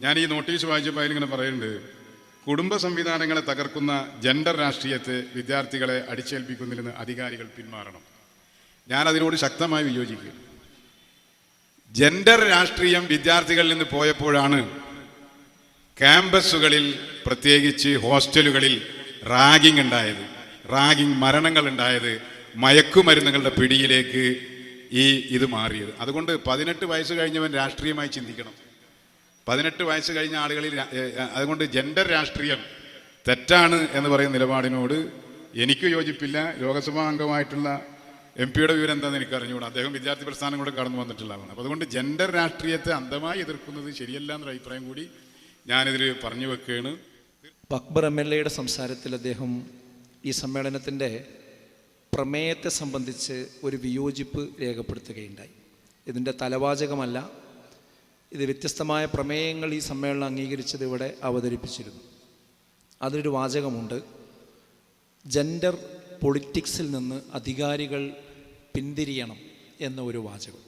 ഞാൻ ഈ നോട്ടീസ് വായിച്ചപ്പോൾ അതിലിങ്ങനെ പറയുന്നുണ്ട്, കുടുംബ സംവിധാനങ്ങളെ തകർക്കുന്ന ജെൻഡർ രാഷ്ട്രീയത്തെ വിദ്യാർത്ഥികളെ അടിച്ചേൽപ്പിക്കുന്നതിൽ നിന്ന് അധികാരികൾ പിന്മാറണം. ഞാനതിനോട് ശക്തമായി വിയോജിക്കുക. ജെൻഡർ രാഷ്ട്രീയം വിദ്യാർത്ഥികളിൽ നിന്ന് പോയപ്പോഴാണ് ക്യാമ്പസുകളിൽ, പ്രത്യേകിച്ച് ഹോസ്റ്റലുകളിൽ റാഗിംഗ് ഉണ്ടായത്, റാഗിംഗ് മരണങ്ങൾ ഉണ്ടായത്, മയക്കുമരുന്നുകളുടെ പിടിയിലേക്ക് ഇത് മാറിയത്. അതുകൊണ്ട് 18 വയസ്സ് കഴിഞ്ഞവൻ രാഷ്ട്രീയമായി ചിന്തിക്കണം. 18 വയസ്സ് കഴിഞ്ഞ ആളുകളിൽ അതുകൊണ്ട് ജെൻഡർ രാഷ്ട്രീയം തെറ്റാണ് എന്ന് പറയുന്ന നിലപാടിനോട് എനിക്ക് യോജിപ്പില്ല. ലോകസഭാ അംഗമായിട്ടുള്ള MP-യുടെ വിവരം എന്താണെന്ന് എനിക്ക് അറിഞ്ഞുകൂടാ. അദ്ദേഹം വിദ്യാർത്ഥി പ്രസ്ഥാനങ്ങളോട് കടന്നു വന്നിട്ടുള്ളതാണ്. അപ്പോൾ അതുകൊണ്ട് ജെൻഡർ രാഷ്ട്രീയത്തെ അന്ധമായി എതിർക്കുന്നത് ശരിയല്ല എന്നൊരു അഭിപ്രായം കൂടി ഞാനിതിൽ പറഞ്ഞു വെക്കുകയാണ്. അക്ബർ MLA-യുടെ സംസാരത്തിൽ അദ്ദേഹം ഈ സമ്മേളനത്തിൻ്റെ പ്രമേയത്തെ സംബന്ധിച്ച് ഒരു വിയോജിപ്പ് രേഖപ്പെടുത്തുകയുണ്ടായി. ഇതിൻ്റെ തലവാചകമല്ല, ഇത് വ്യത്യസ്തമായ പ്രമേയങ്ങൾ ഈ സമ്മേളനം അംഗീകരിച്ചത് ഇവിടെ അവതരിപ്പിച്ചിരുന്നു. അതിലൊരു വാചകമുണ്ട്, ജെൻഡർ പൊളിറ്റിക്സിൽ നിന്ന് അധികാരികൾ പിന്തിരിയണം എന്ന ഒരു വാചകം.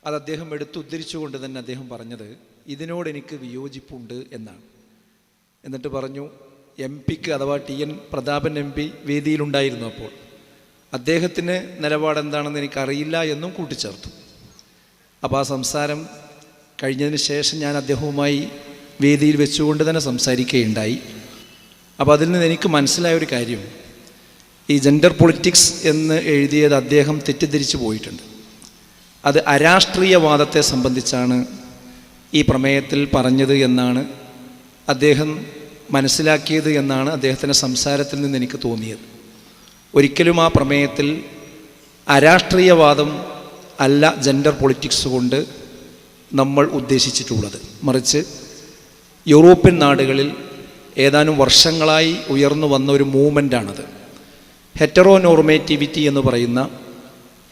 അത് അദ്ദേഹം എടുത്തുദ്ധരിച്ചുകൊണ്ട് തന്നെ അദ്ദേഹം പറഞ്ഞത്, ഇതിനോട് എനിക്ക് വിയോജിപ്പുണ്ട് എന്നാണ്. എന്നിട്ട് പറഞ്ഞു, MP-ക്ക് അഥവാ TN പ്രതാപൻ MP വേദിയിലുണ്ടായിരുന്നു. അപ്പോൾ അദ്ദേഹത്തിന് നിലപാടെന്താണെന്ന് എനിക്കറിയില്ല എന്നും കൂട്ടിച്ചേർത്തു. അപ്പോൾ ആ സംസാരം കഴിഞ്ഞതിന് ശേഷം ഞാൻ അദ്ദേഹവുമായി വേദിയിൽ വെച്ചുകൊണ്ട് തന്നെ സംസാരിക്കുകയുണ്ടായി. അപ്പോൾ അതിൽ നിന്ന് എനിക്ക് മനസ്സിലായ ഒരു കാര്യം, ഈ ജെൻഡർ പൊളിറ്റിക്സ് എന്ന് എഴുതിയത് അദ്ദേഹം തെറ്റിദ്ധരിച്ചു പോയിട്ടുണ്ട്. അത് അരാഷ്ട്രീയവാദത്തെ സംബന്ധിച്ചാണ് ഈ പ്രമേയത്തിൽ പറഞ്ഞത് എന്നാണ് അദ്ദേഹം മനസ്സിലാക്കിയത് എന്നാണ് അദ്ദേഹത്തിൻ്റെ സംസാരത്തിൽ നിന്ന് എനിക്ക് തോന്നിയത്. ഒരിക്കലും ആ പ്രമേയത്തിൽ അരാഷ്ട്രീയവാദം അല്ല ജെൻഡർ പൊളിറ്റിക്സ് കൊണ്ട് നമ്മൾ ഉദ്ദേശിച്ചിട്ടുള്ളത്. മറിച്ച് യൂറോപ്യൻ നാടുകളിൽ ഏതാനും വർഷങ്ങളായി ഉയർന്നു വന്ന ഒരു മൂവ്മെൻ്റാണത്. ഹെറ്ററോനോർമേറ്റിവിറ്റി എന്ന് പറയുന്ന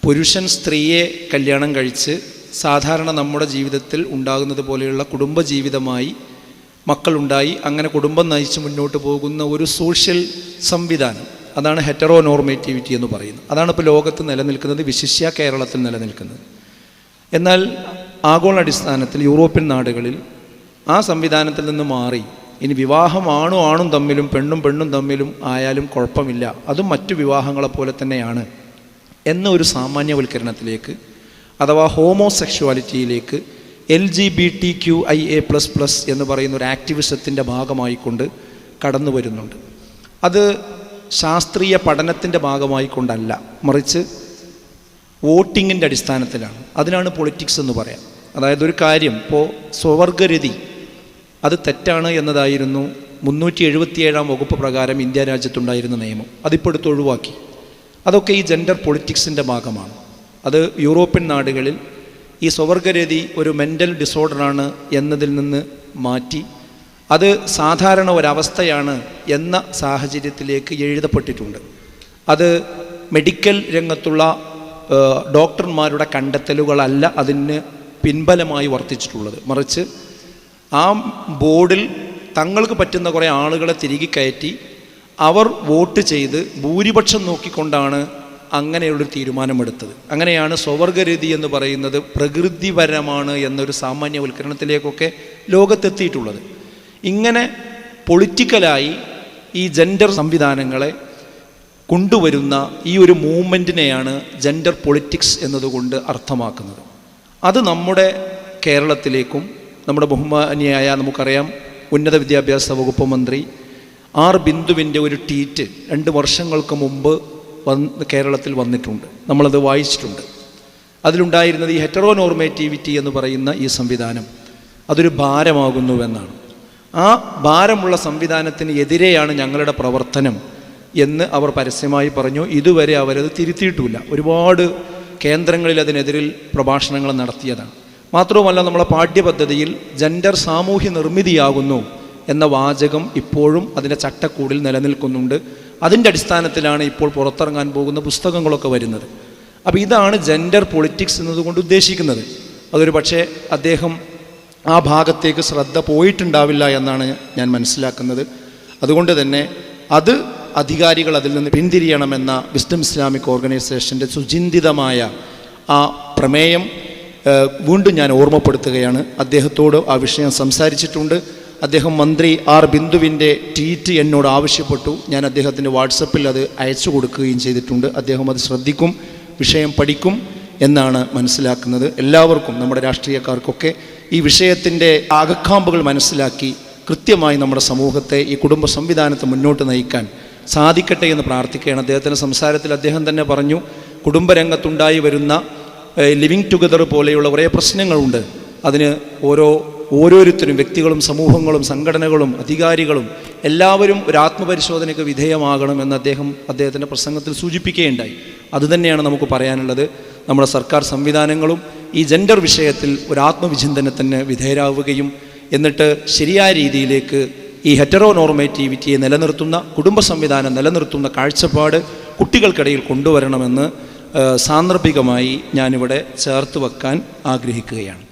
പുരുഷൻ സ്ത്രീയെ കല്യാണം കഴിച്ച് സാധാരണ നമ്മുടെ ജീവിതത്തിൽ ഉണ്ടാകുന്നത് പോലെയുള്ള കുടുംബജീവിതമായി മക്കളുണ്ടായി അങ്ങനെ കുടുംബം നയിച്ച് മുന്നോട്ട് പോകുന്ന ഒരു സോഷ്യൽ സംവിധാനം, അതാണ് ഹെറ്ററോനോർമേറ്റിവിറ്റി എന്ന് പറയുന്നത്. അതാണ് ഇപ്പോൾ ലോകത്ത് നിലനിൽക്കുന്നത്, വിശിഷ്യ കേരളത്തിൽ നിലനിൽക്കുന്നത്. എന്നാൽ ആഗോളാടിസ്ഥാനത്തിൽ യൂറോപ്യൻ നാടുകളിൽ ആ സംവിധാനത്തിൽ നിന്ന് മാറി ഇനി വിവാഹം ആണും തമ്മിലും പെണ്ണും തമ്മിലും ആയാലും കുഴപ്പമില്ല, അതും മറ്റു വിവാഹങ്ങളെപ്പോലെ തന്നെയാണ് എന്ന ഒരു സാമാന്യവൽക്കരണത്തിലേക്ക് അഥവാ ഹോമോസെക്ഷുവാലിറ്റിയിലേക്ക് LGBTQIA++ എന്ന് പറയുന്ന ഒരു ആക്ടിവിസത്തിൻ്റെ ഭാഗമായിക്കൊണ്ട് കടന്നു വരുന്നുണ്ട്. അത് ശാസ്ത്രീയ പഠനത്തിൻ്റെ ഭാഗമായിക്കൊണ്ടല്ല, മറിച്ച് വോട്ടിങ്ങിൻ്റെ അടിസ്ഥാനത്തിലാണ്. അതിനാണ് പൊളിറ്റിക്സ് എന്ന് പറയാം. അതായത് ഒരു കാര്യം, ഇപ്പോൾ സ്വവർഗരതി അത് തെറ്റാണ് എന്നതായിരുന്നു 377-ാം വകുപ്പ് പ്രകാരം ഇന്ത്യ രാജ്യത്തുണ്ടായിരുന്ന നിയമം. അതിപ്പോൾ എടുത്ത് ഒഴിവാക്കി. അതൊക്കെ ഈ ജെൻഡർ പൊളിറ്റിക്സിൻ്റെ ഭാഗമാണ്. അത് യൂറോപ്യൻ നാടുകളിൽ ഈ സ്വവർഗരതി ഒരു മെൻ്റൽ ഡിസോർഡറാണ് എന്നതിൽ നിന്ന് മാറ്റി അത് സാധാരണ ഒരവസ്ഥയാണ് എന്ന സാഹചര്യത്തിലേക്ക് എഴുതപ്പെട്ടിട്ടുണ്ട്. അത് മെഡിക്കൽ രംഗത്തുള്ള ഡോക്ടർമാരുടെ കണ്ടെത്തലുകളല്ല അതിന് പിൻബലമായി വർത്തിച്ചിട്ടുള്ളത്. മറിച്ച് ആ ബോർഡിൽ തങ്ങൾക്ക് പറ്റുന്ന കുറേ ആളുകളെ തിരികെ കയറ്റി അവർ വോട്ട് ചെയ്ത് ഭൂരിപക്ഷം നോക്കിക്കൊണ്ടാണ് അങ്ങനെയുള്ളൊരു തീരുമാനമെടുത്തത്. അങ്ങനെയാണ് സ്വവർഗരതി എന്ന് പറയുന്നത് പ്രകൃതിപരമാണ് എന്നൊരു സാമാന്യവൽക്കരണത്തിലേക്കൊക്കെ ലോകത്തെത്തിയിട്ടുള്ളത്. ഇങ്ങനെ പൊളിറ്റിക്കലായി ഈ ജെൻഡർ സംവിധാനങ്ങളെ കൊണ്ടുവരുന്ന ഈ ഒരു മൂവ്മെൻറ്റിനെയാണ് ജെൻഡർ പൊളിറ്റിക്സ് എന്നതുകൊണ്ട് അർത്ഥമാക്കുന്നത്. അത് നമ്മുടെ കേരളത്തിലേക്കും നമ്മുടെ ബഹുമാനിയായ നമുക്കറിയാം ഉന്നത വിദ്യാഭ്യാസ വകുപ്പ് മന്ത്രി R. ബിന്ദുവിൻ്റെ ഒരു ട്വീറ്റ് 2 വർഷങ്ങൾക്ക് മുമ്പ് കേരളത്തിൽ വന്നിട്ടുണ്ട്. നമ്മളത് വായിച്ചിട്ടുണ്ട്. അതിലുണ്ടായിരുന്നത് ഈ ഹെറ്ററോനോർമേറ്റിവിറ്റി എന്ന് പറയുന്ന ഈ സംവിധാനം അതൊരു ഭാരമാകുന്നുവെന്നാണ്. ആ ഭാരമുള്ള സംവിധാനത്തിന് എതിരെയാണ് ഞങ്ങളുടെ പ്രവർത്തനം എന്ന് അവർ പരസ്യമായി പറഞ്ഞു. ഇതുവരെ അവരത് തിരുത്തിയിട്ടുമില്ല. ഒരുപാട് കേന്ദ്രങ്ങളിൽ അതിനെതിരിൽ പ്രഭാഷണങ്ങൾ നടത്തിയതാണ്. മാത്രവുമല്ല, നമ്മളെ പാഠ്യപദ്ധതിയിൽ ജെൻഡർ സാമൂഹ്യ നിർമ്മിതിയാകുന്നു എന്ന വാചകം ഇപ്പോഴും അതിൻ്റെ ചട്ടക്കൂടിൽ നിലനിൽക്കുന്നുണ്ട്. അതിൻ്റെ അടിസ്ഥാനത്തിലാണ് ഇപ്പോൾ പുറത്തിറങ്ങാൻ പോകുന്ന പുസ്തകങ്ങളൊക്കെ വരുന്നത്. അപ്പോൾ ഇതാണ് ജെൻഡർ പൊളിറ്റിക്സ് എന്നതുകൊണ്ട് ഉദ്ദേശിക്കുന്നത്. അതൊരു പക്ഷേ അദ്ദേഹം ആ ഭാഗത്തേക്ക് ശ്രദ്ധ പോയിട്ടുണ്ടാവില്ല എന്നാണ് ഞാൻ മനസ്സിലാക്കുന്നത്. അതുകൊണ്ട് തന്നെ അത് അധികാരികൾ അതിൽ നിന്ന് പിന്തിരിയണമെന്ന വിസ്ഡം ഇസ്ലാമിക് ഓർഗനൈസേഷൻ്റെ സുചിന്തിതമായ ആ പ്രമേയം വീണ്ടും ഞാൻ ഓർമ്മപ്പെടുത്തുകയാണ്. അദ്ദേഹത്തോട് ആ വിഷയം സംസാരിച്ചിട്ടുണ്ട്. അദ്ദേഹം മന്ത്രി ആർ ബിന്ദുവിൻ്റെ ട്വീറ്റ് എന്നോട് ആവശ്യപ്പെട്ടു. ഞാൻ അദ്ദേഹത്തിൻ്റെ വാട്സപ്പിൽ അത് അയച്ചു കൊടുക്കുകയും ചെയ്തിട്ടുണ്ട്. അദ്ദേഹം അത് ശ്രദ്ധിക്കും, വിഷയം പഠിക്കും എന്നാണ് മനസ്സിലാക്കുന്നത്. എല്ലാവർക്കും, നമ്മുടെ രാഷ്ട്രീയക്കാർക്കൊക്കെ ഈ വിഷയത്തിൻ്റെ അകക്കാമ്പുകൾ മനസ്സിലാക്കി കൃത്യമായി നമ്മുടെ സമൂഹത്തെ, ഈ കുടുംബ സംവിധാനത്തെ മുന്നോട്ട് നയിക്കാൻ സാധിക്കട്ടെ എന്ന് പ്രാർത്ഥിക്കുകയാണ്. അദ്ദേഹത്തിൻ്റെ സംസാരത്തിൽ അദ്ദേഹം തന്നെ പറഞ്ഞു, കുടുംബരംഗത്തുണ്ടായി വരുന്ന ലിവിങ് ടുഗദർ പോലെയുള്ള കുറേ പ്രശ്നങ്ങളുണ്ട്. അതിന് ഓരോരുത്തരും, വ്യക്തികളും സമൂഹങ്ങളും സംഘടനകളും അധികാരികളും എല്ലാവരും ഒരു ആത്മപരിശോധനയ്ക്ക് വിധേയമാകണമെന്ന് അദ്ദേഹത്തിൻ്റെ പ്രസംഗത്തിൽ സൂചിപ്പിക്കുകയുണ്ടായി. അതുതന്നെയാണ് നമുക്ക് പറയാനുള്ളത്. നമ്മുടെ സർക്കാർ സംവിധാനങ്ങളും ഈ ജെൻഡർ വിഷയത്തിൽ ഒരു ആത്മവിചിന്തനത്തിന് വിധേയരാവുകയും എന്നിട്ട് ശരിയായ രീതിയിലേക്ക് ഈ ഹെറ്ററോനോർമേറ്റിവിറ്റിയെ നിലനിർത്തുന്ന, കുടുംബ സംവിധാനം നിലനിർത്തുന്ന കാഴ്ചപ്പാട് കുട്ടികൾക്കിടയിൽ കൊണ്ടുവരണമെന്ന് സാന്ദർഭികമായി ഞാനിവിടെ ചേർത്ത് വെക്കാൻ ആഗ്രഹിക്കുകയാണ്.